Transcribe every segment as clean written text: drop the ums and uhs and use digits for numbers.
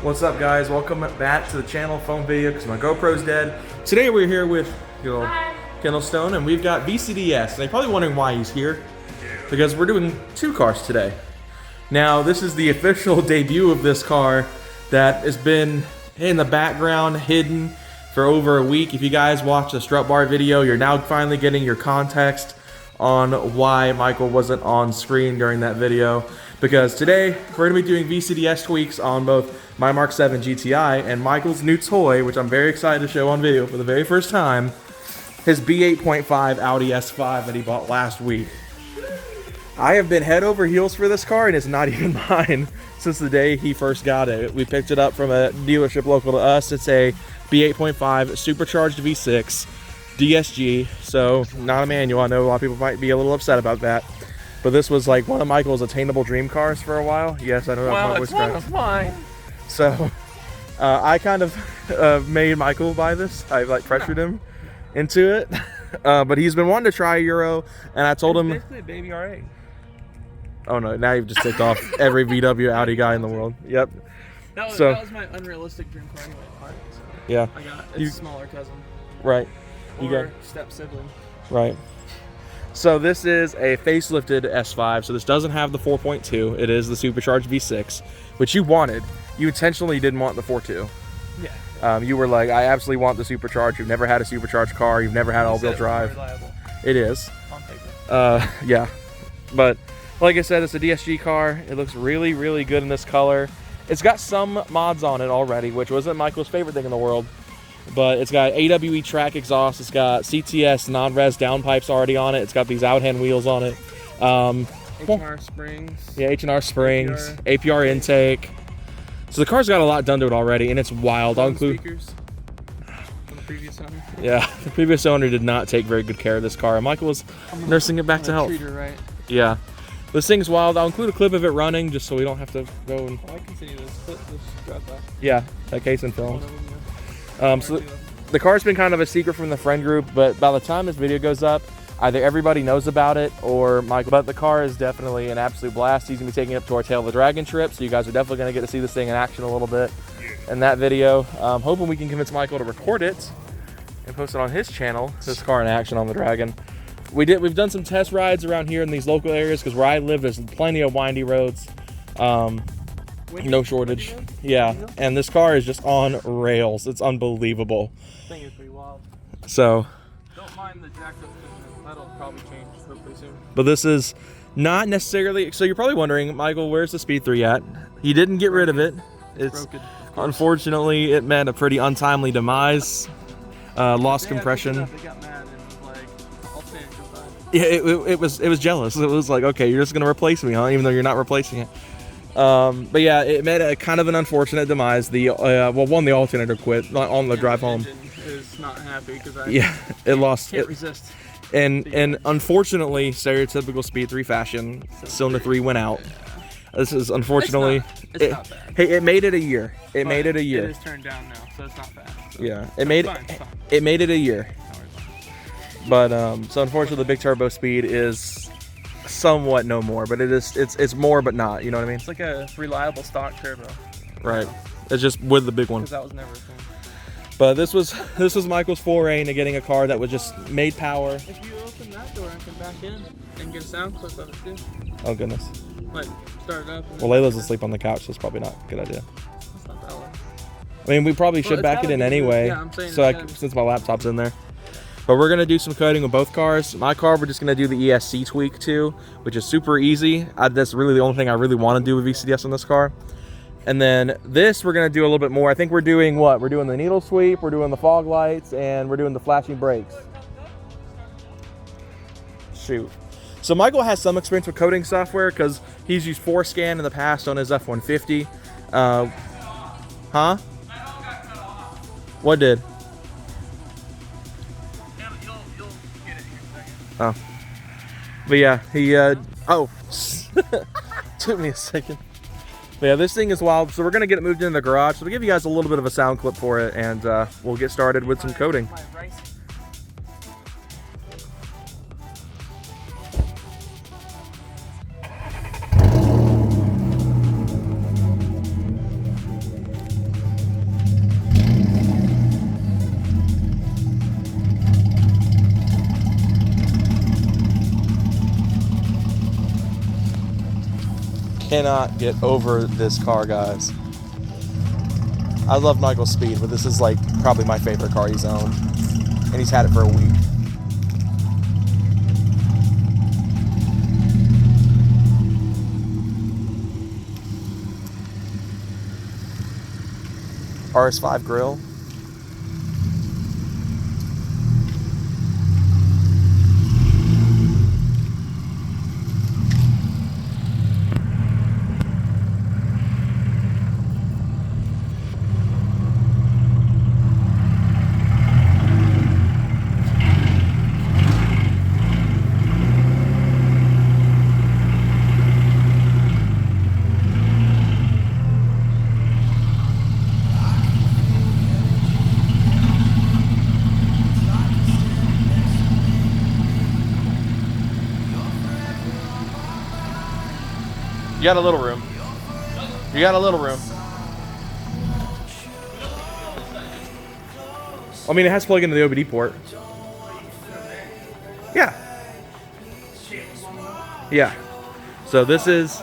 What's up, guys? Welcome back to the channel phone video because my GoPro's dead. Today we're here with Kendall Stone, and we've got VCDS. And you're probably wondering why he's here, because we're doing two cars today. Now, this is the official debut of this car that has been in the background, hidden for over a week. If you guys watched the strut bar video, you're now finally getting your context on why Michael wasn't on screen during that video. Because today, we're going to be doing VCDS tweaks on both my MK7 GTI and Michael's new toy, which I'm very excited to show on video for the very first time, his B8.5 Audi S5 that he bought last week. I have been head over heels for this car, and it's not even mine since the day he first got it. We picked it up from a dealership local to us. It's a B8.5 supercharged V6 DSG, so not a manual. I know a lot of people might be a little upset about that. But this was like one of Michael's attainable dream cars for a while. Yes, I know that was one of mine. So I kind of made Michael buy this. I like pressured him into it. But he's been wanting to try a Euro, and I told him basically a baby R8. Oh no, now you've just ticked off every VW Audi guy in the world. Yep. That was my unrealistic dream car anyway. So yeah. I got it's a smaller cousin. Right. You got step sibling. Right. So this is a facelifted S5, so this doesn't have the 4.2. It is the supercharged V6, which you wanted. You intentionally didn't want the 4.2. Yeah. You were like, I absolutely want the supercharged. You've never had a supercharged car. You've never had all-wheel drive. Reliable. It is. On paper. Yeah. But like I said, it's a DSG car. It looks really, really good in this color. It's got some mods on it already, which wasn't Michael's favorite thing in the world. But it's got AWE track exhaust. It's got CTS non-res downpipes already on it. It's got these out-hand wheels on it. H&R springs. Yeah, H&R springs. APR intake. So the car's got a lot done to it already, and it's wild. I'll include speakers from the previous owner. Yeah, the previous owner did not take very good care of this car. Michael was nursing it back to health. Treat her right. Yeah. This thing's wild. I'll include a clip of it running just so we don't have to go and... Oh, I can see this. Grab that. Yeah, that case and film. So the car's been kind of a secret from the friend group, but by the time this video goes up, either everybody knows about it or Michael. But the car is definitely an absolute blast. He's gonna be taking it up to our Tail of the Dragon trip, so you guys are definitely gonna get to see this thing in action a little bit in that video. Hoping we can convince Michael to record it and post it on his channel. This car in action on the Dragon. We've done some test rides around here in these local areas because where I live, there's plenty of windy roads. No shortage. Yeah, and this car is just on rails. It's unbelievable. This thing is pretty wild. So don't mind the jacked up fitness. That'll probably change hopefully soon. But this is not necessarily, so you're probably wondering, Michael, where's the Speed 3 at? He didn't get rid of it. It's broken, unfortunately, it met a pretty untimely demise. Lost compression. They got mad and like, I'll stand your time. Yeah, it was jealous. It was like, okay, you're just gonna replace me, huh? Even though you're not replacing it. But yeah, it met a kind of an unfortunate demise. The the alternator quit on the drive home. Is not happy because it lost. Can't resist. And unfortunately, stereotypical Speed 3 fashion, cylinder 3 went out. This is unfortunately. It's not bad. Hey, it made it a year. It made it a year. It is turned down now, so it's not bad. So. Yeah, it made it a year. But so unfortunately, the big turbo speed is somewhat no more, but it's more, but not. You know what I mean? It's like a reliable stock turbo. Right. It's just with the big one. Because that was never a thing. But this was Michael's foray into getting a car that was just made power. If you open that door and come back in and get a sound clip of it too. Oh goodness. Like start it up. Well, Layla's asleep on the couch, so it's probably not a good idea. That's not that loud. I mean, we probably should back it in anyway. Yeah, I'm saying since my laptop's in there. But we're gonna do some coding with both cars. My car, we're just gonna do the ESC tweak too, which is super easy. That's really the only thing I really want to do with VCDS on this car. And then this, we're gonna do a little bit more. I think we're doing what? We're doing the needle sweep, we're doing the fog lights, and we're doing the flashing brakes. Shoot. So Michael has some experience with coding software because he's used Forescan in the past on his F-150. Huh? What did? You'll get it in a second. Oh. But yeah, he, oh. Took me a second. But yeah, this thing is wild, so we're going to get it moved into the garage. So we'll give you guys a little bit of a sound clip for it, and we'll get started with some coding. cannot get over this car, guys. I love Michael's speed, but this is like probably my favorite car he's owned. And he's had it for a week. RS5 grill. You got a little room. You got a little room. I mean, it has to plug into the OBD port. Yeah. Yeah. So this thing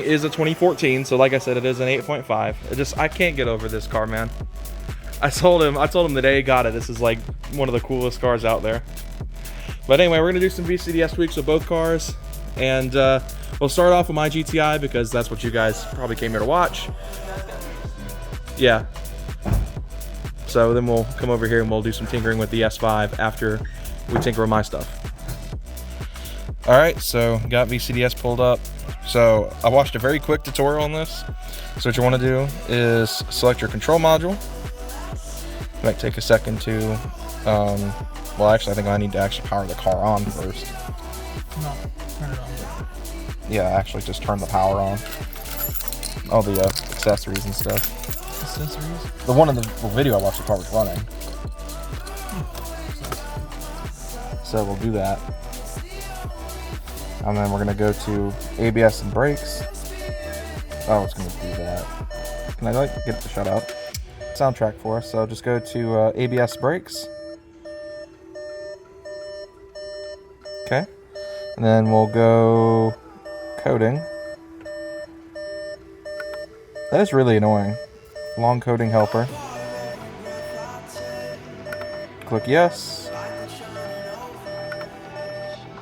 is a 2014. So like I said, it is an 8.5. I can't get over this car, man. I told him the day he got it, this is like one of the coolest cars out there. But anyway, we're gonna do some VCDS tweaks with both cars. And we'll start off with my GTI because that's what you guys probably came here to watch. Yeah. So then we'll come over here and we'll do some tinkering with the S5 after we tinker with my stuff. All right, so got VCDS pulled up. So I watched a very quick tutorial on this. So what you want to do is select your control module. It might take a second to, well, actually, I think I need to actually power the car on first. No, turn it on. Yeah, actually just turn the power on. All the accessories and stuff. Accessories? The one in the video I watched, the car was running. So we'll do that. And then we're gonna go to ABS and brakes. Oh, it's gonna do that. Can I like get it to shut up? Soundtrack for us, so just go to ABS brakes. Okay. And then we'll go coding. That is really annoying. Long coding helper. Click yes.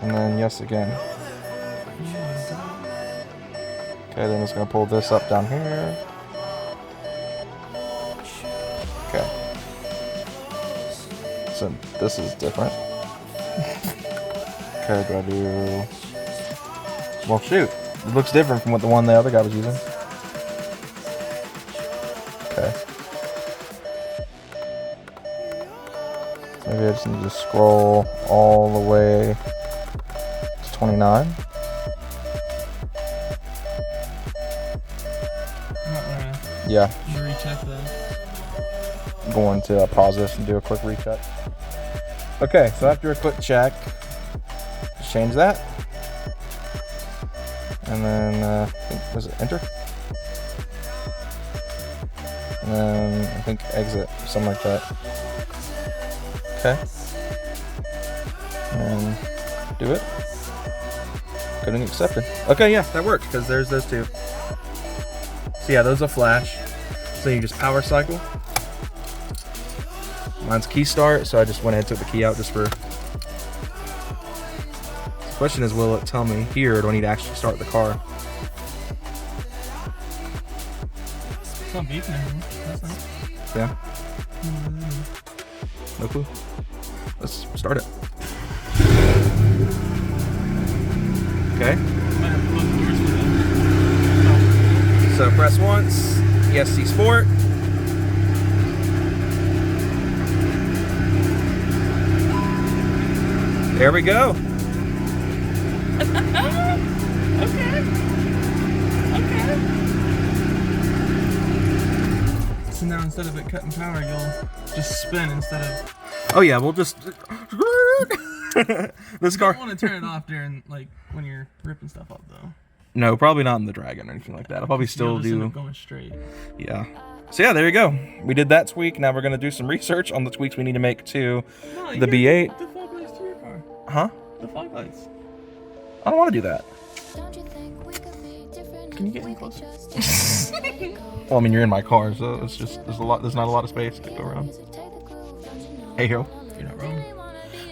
And then yes again. Okay, then it's going to pull this up down here. Okay. So this is different. Okay, do I do... Well, shoot. It looks different from what the one the other guy was using. Okay. Maybe I just need to scroll all the way to 29. Yeah. You recheck that. I'm going to pause this and do a quick recheck. Okay, so after a quick check, just change that. And then, was it enter? And then I think exit, something like that. Okay. And do it. Coding accepted. Okay, yeah, that worked because there's those two. So yeah, those will flash. So you just power cycle. Mine's key start, so I just went ahead and took the key out just for... The question is, will it tell me here, or do I need to actually start the car? It's not beeping anymore. That's nice. Yeah. No clue. Let's start it. Okay. So press once, ESC Sport. There we go. Okay. So now instead of it cutting power, you'll just spin instead of... Oh yeah, we'll just... This car... You don't want to turn it off during, like, when you're ripping stuff up, though. No, probably not in the Dragon or anything like that. I'll probably still do... Going straight. Yeah. So yeah, there you go. We did that tweak. Now we're going to do some research on the tweaks we need to make to the B8. The fog lights to your car. Huh? The fog lights. I don't want to do that. Can you get any closer? Well, I mean, you're in my car, so it's just there's not a lot of space to go around. Hey yo. You're not wrong.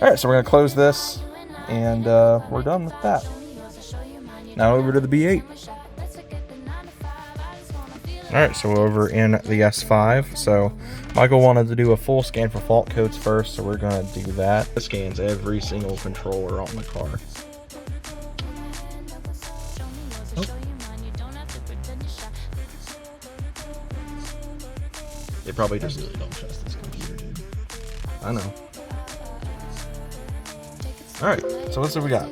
All right, so we're gonna close this, and we're done with that. Now over to the B8. All right, so we're over in the S5. So Michael wanted to do a full scan for fault codes first, so we're gonna do that. It scans every single controller on the car. Oh. They probably just I really don't trust this computer, dude. I know. Alright, so let's see what we got.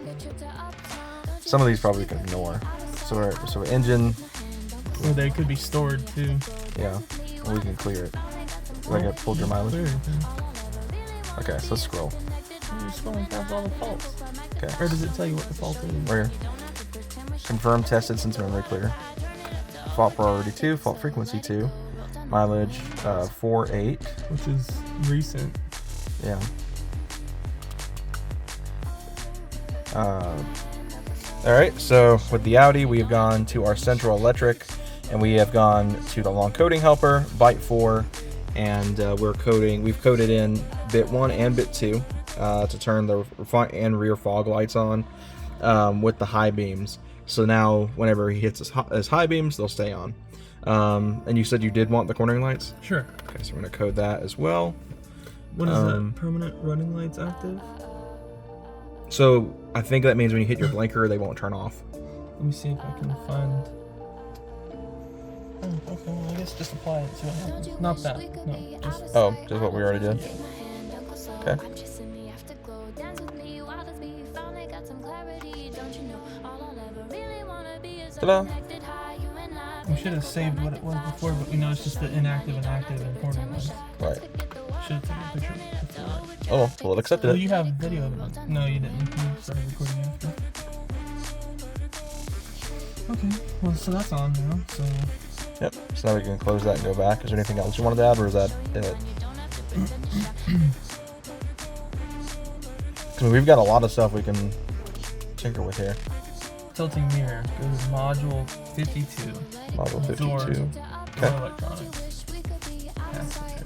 Some of these probably we can ignore. So we're engine. Or they could be stored too. Yeah, we can clear it. Like I pulled your mileage. Okay, so let's scroll. You're scrolling past all the faults. Okay. Or does it tell you what the fault is? Where? Confirm tested since memory clear. Fault priority 2, fault frequency 2. Mileage 4.8. Which is recent. Yeah. Alright, so with the Audi, we have gone to our central electric, and we have gone to the long coding helper, byte 4, and we've coded in bit 1 and bit 2 to turn the front and rear fog lights on with the high beams. So now, whenever he hits his high beams, they'll stay on. And you said you did want the cornering lights? Sure. Okay, so we're going to code that as well. What is that? Permanent running lights active? So I think that means when you hit your blinker, they won't turn off. Let me see if I can find. Oh, okay. Well, I guess just apply it to what happens. Not that. No, just. Oh, just what we already did? Okay. Ta-da! We should have saved what it was before, but we know it's just the inactive and active and cornering lights. Right. Should have taken a picture before. Oh, well, it accepted Well, it. you have video of it. No, you didn't. You started recording after. Okay. Well, so that's on now. So. Yep. So now we can close that and go back. Is there anything else you wanted to add, or is that it? Because we've got a lot of stuff we can tinker with here. Tilting mirror goes module 52. Model 52. Door Okay. electronics. Passenger.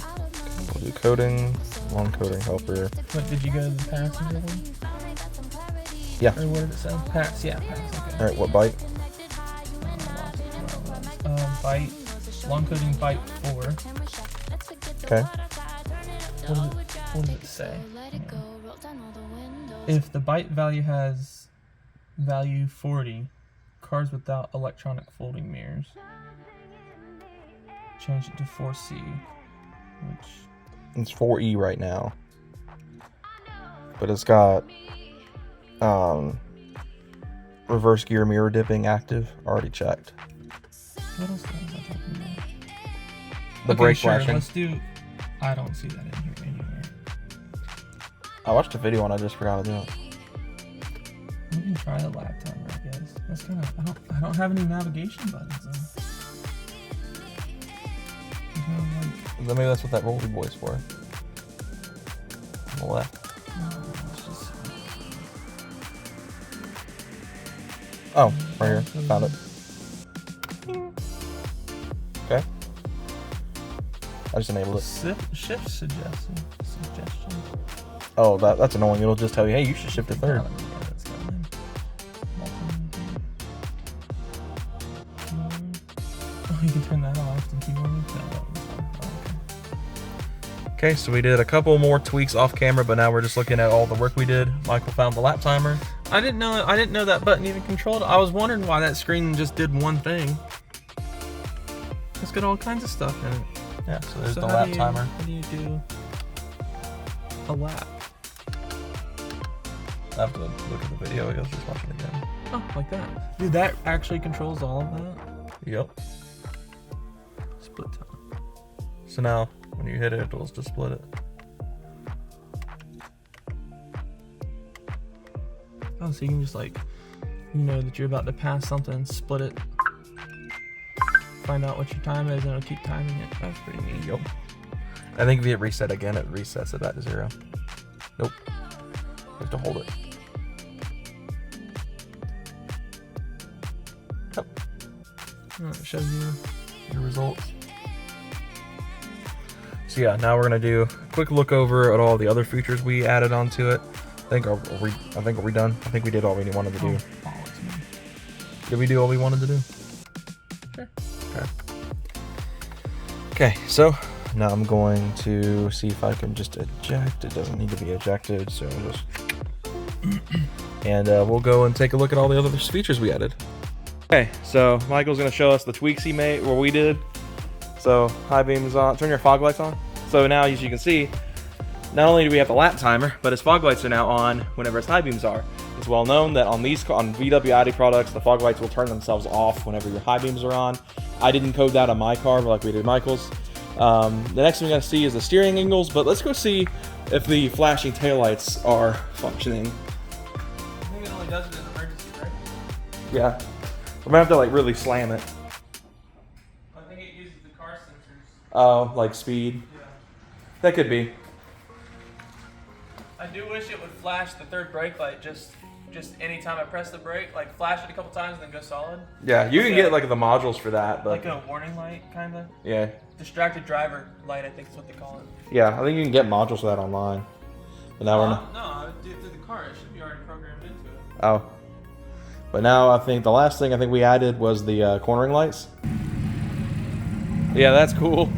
We'll do coding, long coding helper. What, did you go to the passenger one? Yeah. Or what did it say? Pass, yeah, pass, okay. All right, what byte? Byte, long coding byte 4. Okay. What does it say? If the byte value has value 40, cars without electronic folding mirrors. Change it to 4C, which... It's 4E right now. But it's got reverse gear mirror dipping active, already checked. What else was I talking about? The brake flashing. Let's do... I don't see that in here anywhere. I watched a video and I just forgot to do it. We can try the lap timer, I guess. That's kind of... I don't have any navigation buttons, though. Maybe that's what that roly boy's for. On the left. Oh, right here. Found it. Okay. I just enabled it. Shift suggestion. Oh, that's annoying. It'll just tell you, hey, you should shift to third. Oh, you can turn that off. Okay, so we did a couple more tweaks off camera, but now we're just looking at all the work we did. Michael found the lap timer. I didn't know that button even controlled it. I was wondering why that screen just did one thing. It's got all kinds of stuff in it. Yeah, so there's the lap timer. How do you do a lap? I have to look at the video. I guess just watch it again. Oh, like that. Dude, that actually controls all of that? Yep. Split time. So now, when you hit it, it'll just split it. Oh, so you can just like, you know that you're about to pass something, split it, find out what your time is, and it'll keep timing it. That's pretty neat. Yep. I think if you hit reset again, it resets it back to 0. Nope. You have to hold it. It shows you your results. So yeah, now we're gonna do a quick look over at all the other features we added onto it. I think are we done? I think we did all we wanted to do. Did we do all we wanted to do? Sure. Okay. Okay, so now I'm going to see if I can just eject. It doesn't need to be ejected, so just and we'll go and take a look at all the other features we added. Okay, so Michael's gonna show us the tweaks he made, what we did. So high beams on, turn your fog lights on. So now, as you can see, not only do we have the lap timer, but his fog lights are now on whenever his high beams are. It's well known that on VW Audi products, the fog lights will turn themselves off whenever your high beams are on. I didn't code that on my car, but like we did Michael's. The next thing we're gonna see is the steering angles, but let's go see if the flashing taillights are functioning. I think it only does it in emergency, right? Yeah. I'm gonna have to like really slam it. I think it uses the car sensors. Oh, like speed? Yeah. That could be. I do wish it would flash the third brake light just anytime I press the brake, like flash it a couple times and then go solid. Yeah, you can get like the modules for that, but like a warning light, kinda. yeah. Distracted driver light, I think is what they call it. Yeah, I think you can get modules for that online. But now we're not. No, I would do it through the car. It should be already programmed into it. Oh. But now I think the last thing I think we added was the cornering lights. Yeah, that's cool.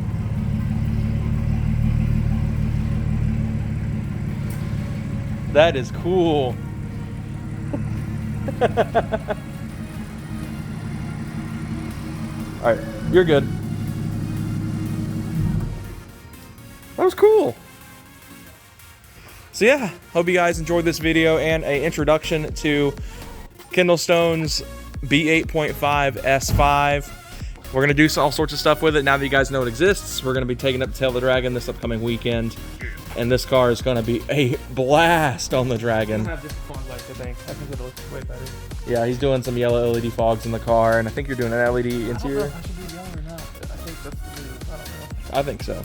That is cool. Alright, you're good. That was cool. So yeah, hope you guys enjoyed this video and an introduction to Kendall Stone's B8.5 S5. We're gonna do all sorts of stuff with it now that you guys know it exists. We're gonna be taking it to Tail the Dragon this upcoming weekend. And this car is gonna be a blast on the Dragon. I don't have this fog light, I think it looks way better. Yeah, he's doing some yellow LED fogs in the car, and I think you're doing an LED interior. I don't know if I should do yellow or not. I think that's the video. I don't know. I think so.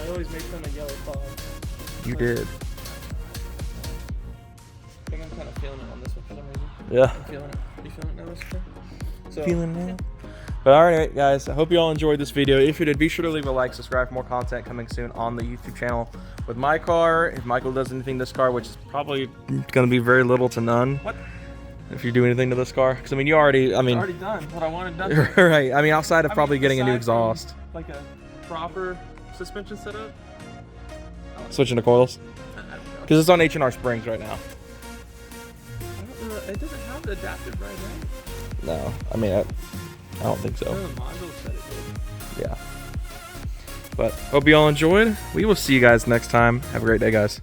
I always make them a yellow fog. You did. I think I'm kind of feeling it on this one for some reason. Yeah. I'm feeling it. You feeling it now, Mr. So, Feeling it. But alright guys, I hope you all enjoyed this video. If you did, be sure to leave a like, subscribe for more content coming soon on the YouTube channel with my car. If Michael does anything to this car, which is probably going to be very little to none. What? If you do anything to this car. Because I mean, you already, I mean. It's already done what I wanted done. Right. I mean, outside of probably getting a new exhaust. Like a proper suspension setup. Switching to coils. Because it's on H&R Springs right now. I don't know. It doesn't have the adaptive right. No. I mean, I don't think so. The module said it did. Yeah. But hope you all enjoyed. We will see you guys next time. Have a great day, guys.